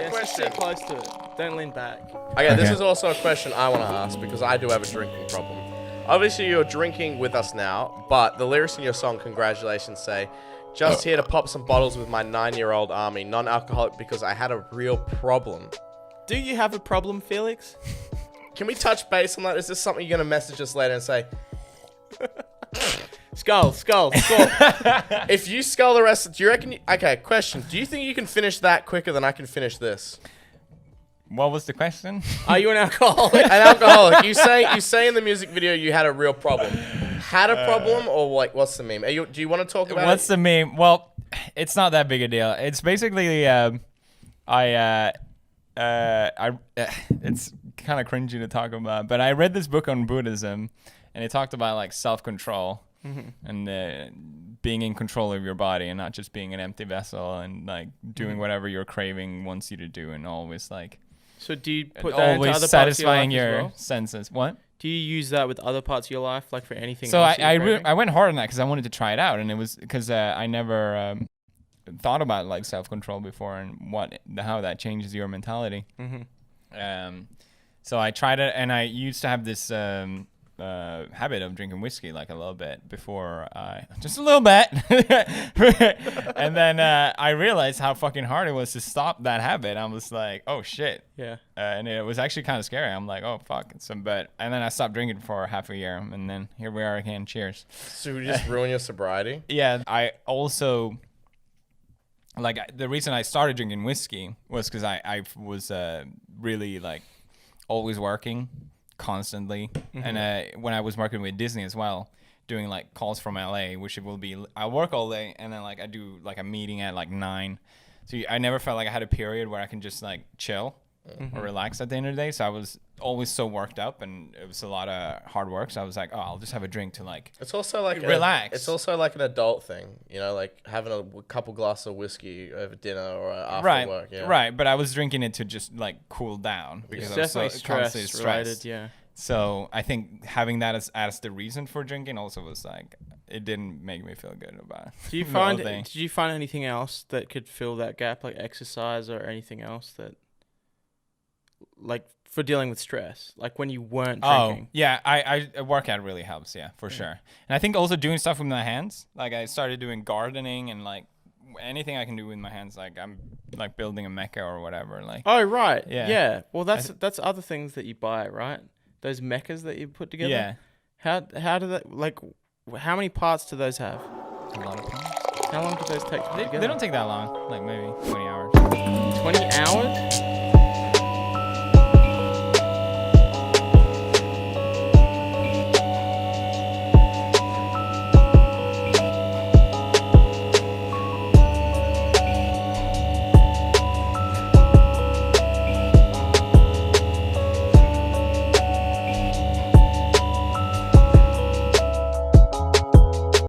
Yeah, question. sit close to it. Don't lean back. Okay, this is also a question I want to ask because I do have a drinking problem. Obviously, you're drinking with us now, but the lyrics in your song, Congratulations, say, just here to pop some bottles with my 9-year-old army, non-alcoholic because I had a real problem. Do you have a problem, Felix? Can we touch base on that? Is this something you're going to message us later and say, Skull. if you skull the rest, do you reckon... Okay, question. Do you think you can finish that quicker than I can finish this? What was the question? Are you an alcoholic? An alcoholic. You say in the music video you had a real problem. Had a problem or like what's the meme? Do you want to talk about What's it? the meme? Well, it's not that big a deal. It's basically it's kind of cringy to talk about, but I read this book on Buddhism, and it talked about like self-control and being in control of your body and not just being an empty vessel and like doing whatever your craving wants you to do and always like. So do you put that into always other satisfying parts of your your life as well? senses. What? Do you use that with other parts of your life, like for anything? So else I went hard on that because I wanted to try it out, and it was because I never thought about like self-control before and how that changes your mentality. So I tried it, and I used to have this habit of drinking whiskey like a little bit before just a little bit. And then I realized how fucking hard it was to stop that habit. I was like, oh shit. Yeah. And it was actually kind of scary. I'm like, oh fuck. And then I stopped drinking for half a year, and then here we are again. Cheers. So you just ruin your sobriety? Yeah. I also like the reason I started drinking whiskey was because I was really like always working constantly, and when I was working with Disney as well, doing like calls from LA, which it will be I work all day and then like I do like a meeting at like 9, so I never felt like I had a period where I can just like chill or relax at the end of the day. So I was always so worked up, and it was a lot of hard work, so I was like, oh, I'll just have a drink to like It's also like relax. It's also like an adult thing, you know, like having a couple glasses of whiskey over dinner or after right work. Yeah. right, but I was drinking it to just like cool down because It's I was definitely so constantly stress related, stressed. yeah. So I think having that as the reason for drinking also was like, it didn't make me feel good about it. Did you find anything else that could fill that gap, like exercise or anything else that, like for dealing with stress, like when you weren't drinking? Oh, yeah, I workout really helps, yeah, for sure. And I think also doing stuff with my hands, like I started doing gardening and like anything I can do with my hands, like I'm like building a mecha or whatever. Like, Oh, right. Yeah. Yeah. Well, that's other things that you buy, right? Those mechas that you put together. yeah, How do that, like, how many parts do those have? a lot of times. How long do those take to put together? They don't take that long, like maybe 20 hours.